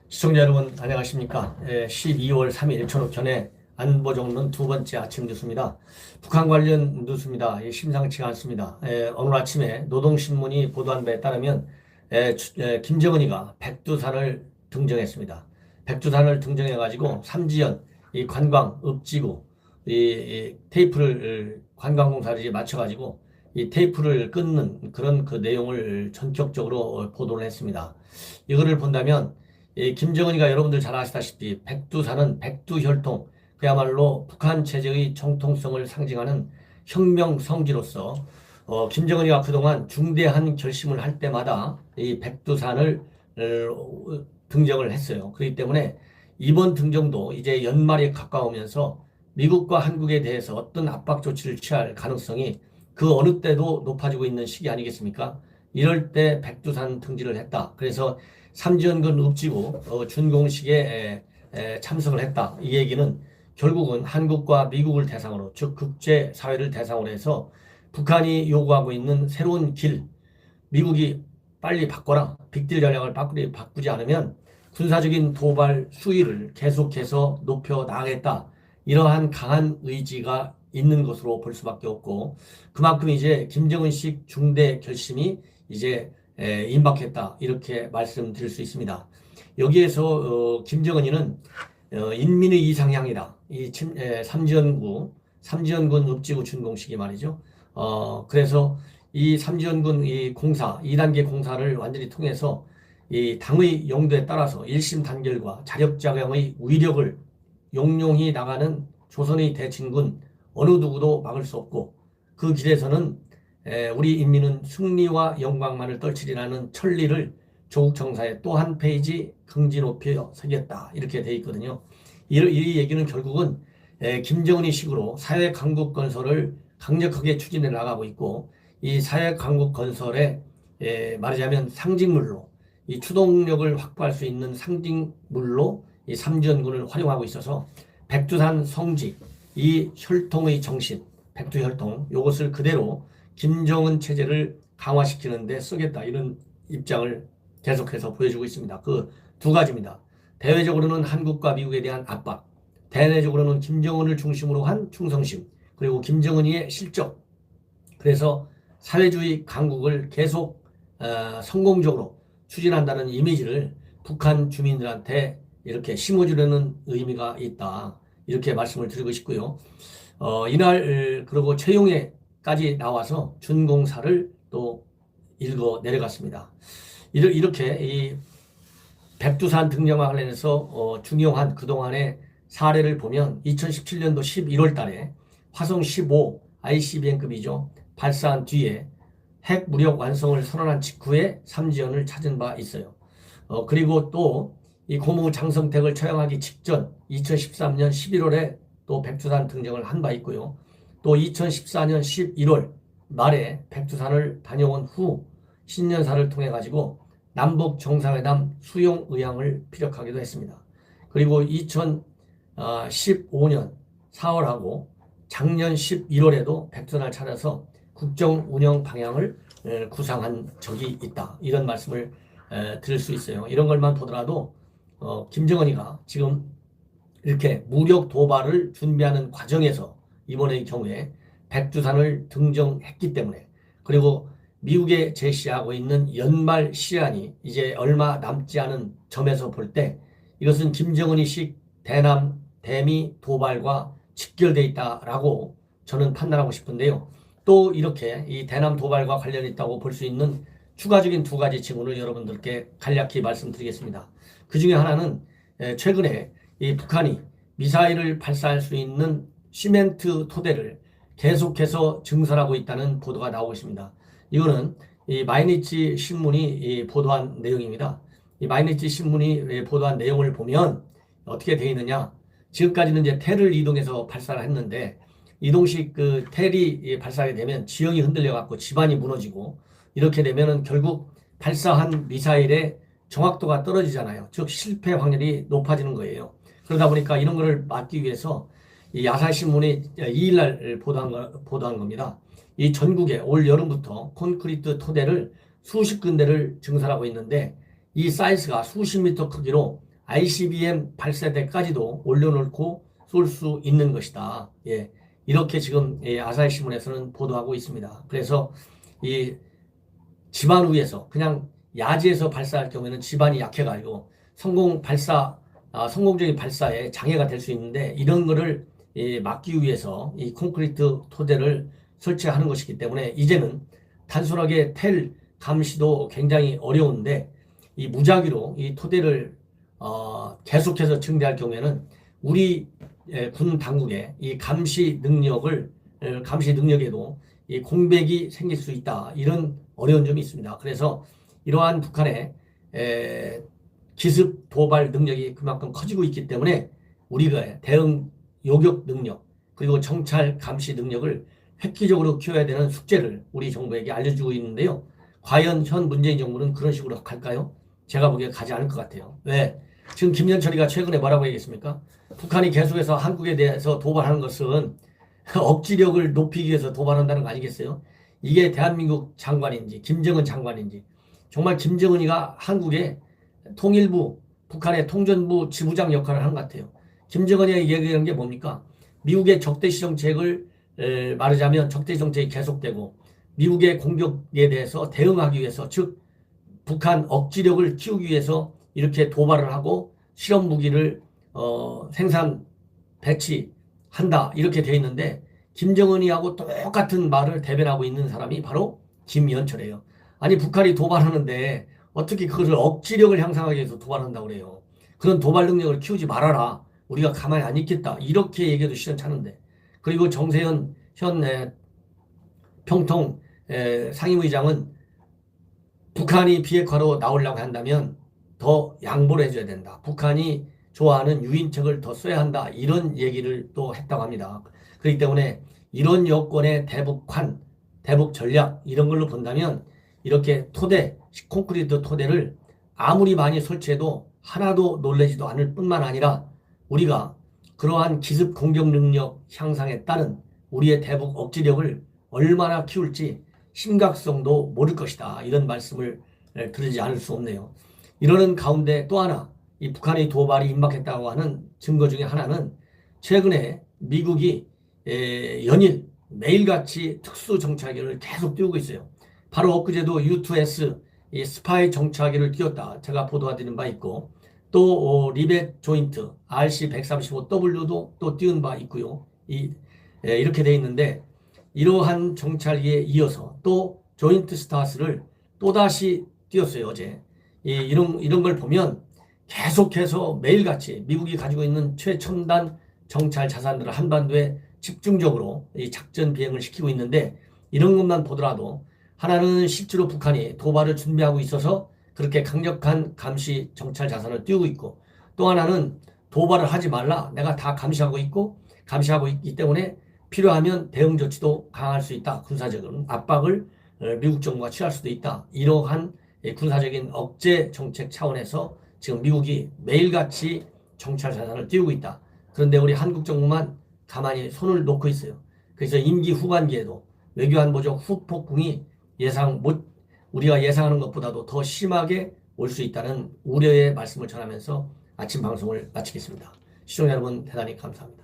시청자 여러분 안녕하십니까. 12월 3일 저녁전에 안보정론 두 번째 아침 뉴스입니다. 북한 관련 뉴스입니다. 심상치가 않습니다. 오늘 아침에 노동신문이 보도한 바에 따르면 김정은이가 백두산을 등정했습니다. 백두산을 등정해가지고 삼지연 이 관광 읍지구 이 테이프를 관광공사를 맞춰가지고 이 테이프를 끊는 그런 그 내용을 전격적으로 보도를 했습니다. 이거를 본다면 김정은이가 여러분들 잘 아시다시피 백두산은 백두혈통, 그야말로 북한 체제의 정통성을 상징하는 혁명 성지로서 김정은이가 그동안 중대한 결심을 할 때마다 이 백두산을 등정을 했어요. 그렇기 때문에 이번 등정도 이제 연말에 가까우면서 미국과 한국에 대해서 어떤 압박 조치를 취할 가능성이 그 어느 때도 높아지고 있는 시기 아니겠습니까? 이럴 때 백두산 등지를 했다. 그래서 삼지연군 읍지구 준공식에 참석을 했다. 이 얘기는 결국은 한국과 미국을 대상으로, 즉 국제사회를 대상으로 해서 북한이 요구하고 있는 새로운 길, 미국이 빨리 바꿔라, 빅딜 전략을 바꾸지 않으면 군사적인 도발 수위를 계속해서 높여 나가겠다. 이러한 강한 의지가 있는 것으로 볼 수밖에 없고, 그만큼 이제 김정은식 중대 결심이 이제 임박했다, 이렇게 말씀드릴 수 있습니다. 여기에서 김정은이는 인민의 이상향이다. 이 삼지연군 읍지구 준공식이 말이죠. 그래서 이 삼지연군 이 공사 2단계 공사를 완전히 통해서 이 당의 용도에 따라서 일심 단결과 자력자강의 위력을 용용히 나가는 조선의 대친군 어느 누구도 막을 수 없고, 그 길에서는 우리 인민은 승리와 영광만을 떨치리라는 천리를 조국 정사에 또 한 페이지 긍지 높여 새겼다, 이렇게 돼 있거든요. 이 얘기는 결국은 김정은이 식으로 사회 강국 건설을 강력하게 추진해 나가고 있고, 이 사회 강국 건설에 말하자면 상징물로, 이 추동력을 확보할 수 있는 상징물로 이 삼지연군을 활용하고 있어서 백두산 성지, 이 혈통의 정신, 백두혈통, 이것을 그대로 김정은 체제를 강화시키는 데 쓰겠다, 이런 입장을 계속해서 보여주고 있습니다. 그 두 가지입니다. 대외적으로는 한국과 미국에 대한 압박, 대내적으로는 김정은을 중심으로 한 충성심, 그리고 김정은이의 실적. 그래서 사회주의 강국을 계속 성공적으로 추진한다는 이미지를 북한 주민들한테 이렇게 심어주려는 의미가 있다, 이렇게 말씀을 드리고 싶고요. 이날 그리고 최용해까지 나와서 준공사를 또 읽어 내려갔습니다. 이렇게 이 백두산 등정과 관련해서 중요한 그동안의 사례를 보면 2017년도 11월 달에 화성 15 ICBM급이죠. 발사한 뒤에 핵 무력 완성을 선언한 직후에 삼지연을 찾은 바 있어요. 그리고 또 이 고무 장성택을 처형하기 직전 2013년 11월에 또 백두산 등정을 한 바 있고요. 또 2014년 11월 말에 백두산을 다녀온 후 신년사를 통해 가지고 남북 정상회담 수용 의향을 피력하기도 했습니다. 그리고 2015년 4월하고 작년 11월에도 백두산을 찾아서 국정 운영 방향을 구상한 적이 있다, 이런 말씀을 드릴 수 있어요. 이런 것만 보더라도 김정은이가 지금 이렇게 무력 도발을 준비하는 과정에서 이번의 경우에 백두산을 등정했기 때문에, 그리고 미국에 제시하고 있는 연말 시한이 이제 얼마 남지 않은 점에서 볼 때 이것은 김정은이식 대남 대미 도발과 직결되어 있다라고 저는 판단하고 싶은데요. 또 이렇게 이 대남 도발과 관련이 있다고 볼 수 있는 추가적인 두 가지 징후를 여러분들께 간략히 말씀드리겠습니다. 그 중에 하나는 최근에 이 북한이 미사일을 발사할 수 있는 시멘트 토대를 계속해서 증설하고 있다는 보도가 나오고 있습니다. 이거는 이 마이니치 신문이 보도한 내용입니다. 이 마이니치 신문이 보도한 내용을 보면 어떻게 되어 있느냐? 지금까지는 이제 텔을 이동해서 발사를 했는데, 이동식 그 텔이 발사하게 되면 지형이 흔들려 갖고 집안이 무너지고, 이렇게 되면은 결국 발사한 미사일의 정확도가 떨어지잖아요. 즉 실패 확률이 높아지는 거예요. 그러다 보니까 이런 거를 막기 위해서 이 아사히신문이 2일날 보도한 겁니다. 이 전국에 올 여름부터 콘크리트 토대를 수십 군데를 증설하고 있는데 이 사이즈가 수십 미터 크기로 ICBM 발사대까지도 올려놓고 쏠 수 있는 것이다. 예, 이렇게 지금 아사히신문에서는 보도하고 있습니다. 그래서 이 집안 위에서 그냥 야지에서 발사할 경우에는 집안이 약해가지고 성공적인 발사에 장애가 될 수 있는데 이런 거를 막기 위해서 이 콘크리트 토대를 설치하는 것이기 때문에 이제는 단순하게 텔 감시도 굉장히 어려운데 이 무작위로 이 토대를 계속해서 증대할 경우에는 우리 군 당국의 이 감시 능력에도 이 공백이 생길 수 있다. 이런 어려운 점이 있습니다. 그래서 이러한 북한의 기습 도발 능력이 그만큼 커지고 있기 때문에 우리가 대응 요격 능력 그리고 정찰 감시 능력을 획기적으로 키워야 되는 숙제를 우리 정부에게 알려주고 있는데요. 과연 현 문재인 정부는 그런 식으로 갈까요? 제가 보기에 가지 않을 것 같아요. 왜? 지금 김연철이가 최근에 뭐라고 얘기했습니까? 북한이 계속해서 한국에 대해서 도발하는 것은 억지력을 높이기 위해서 도발한다는 거 아니겠어요? 이게 대한민국 장관인지 김정은 장관인지 정말 김정은이가 한국의 통일부, 북한의 통전부 지부장 역할을 하는 것 같아요. 김정은이 얘기하는 게 뭡니까? 미국의 적대시 정책을 말하자면 적대시 정책이 계속되고 미국의 공격에 대해서 대응하기 위해서 즉 북한 억지력을 키우기 위해서 이렇게 도발을 하고 실험 무기를 생산 배치한다 이렇게 돼 있는데 김정은이하고 똑같은 말을 대변하고 있는 사람이 바로 김연철이에요. 아니 북한이 도발하는데 어떻게 그것을 억지력을 향상하기 위해서 도발한다고 그래요. 그런 도발 능력을 키우지 말아라. 우리가 가만히 안 있겠다. 이렇게 얘기해도 시원찮은데. 그리고 정세현 현 평통 상임의장은 북한이 비핵화로 나오려고 한다면 더 양보를 해줘야 된다. 북한이 좋아하는 유인책을 더 써야 한다. 이런 얘기를 또 했다고 합니다. 그렇기 때문에 이런 여건의 대북환, 대북 전략 이런 걸로 본다면 이렇게 콘크리트 토대를 아무리 많이 설치해도 하나도 놀라지도 않을 뿐만 아니라 우리가 그러한 기습 공격 능력 향상에 따른 우리의 대북 억지력을 얼마나 키울지 심각성도 모를 것이다. 이런 말씀을 드리지 않을 수 없네요. 이러는 가운데 또 하나 이 북한의 도발이 임박했다고 하는 증거 중에 하나는 최근에 미국이 연일 매일같이 특수 정찰기를 계속 띄우고 있어요. 바로 엊그제도 U2S 스파이 정찰기를 띄웠다. 제가 보도해드린 바 있고 또 리벳 조인트 RC-135W도 또 띄운 바 있고요. 이렇게 돼 있는데 이러한 정찰기에 이어서 또 조인트 스타스를 또다시 띄웠어요. 어제. 이런 걸 보면 계속해서 매일같이 미국이 가지고 있는 최첨단 정찰 자산들을 한반도에 집중적으로 이 작전 비행을 시키고 있는데 이런 것만 보더라도 하나는 실제로 북한이 도발을 준비하고 있어서 그렇게 강력한 감시 정찰 자산을 띄우고 있고 또 하나는 도발을 하지 말라. 내가 다 감시하고 있기 때문에 필요하면 대응 조치도 강할 수 있다. 군사적인 압박을 미국 정부가 취할 수도 있다. 이러한 군사적인 억제 정책 차원에서 지금 미국이 매일같이 정찰 자산을 띄우고 있다. 그런데 우리 한국 정부만 가만히 손을 놓고 있어요. 그래서 임기 후반기에도 외교안보적 후폭풍이 우리가 예상하는 것보다도 더 심하게 올 수 있다는 우려의 말씀을 전하면서 아침 방송을 마치겠습니다. 시청자 여러분 대단히 감사합니다.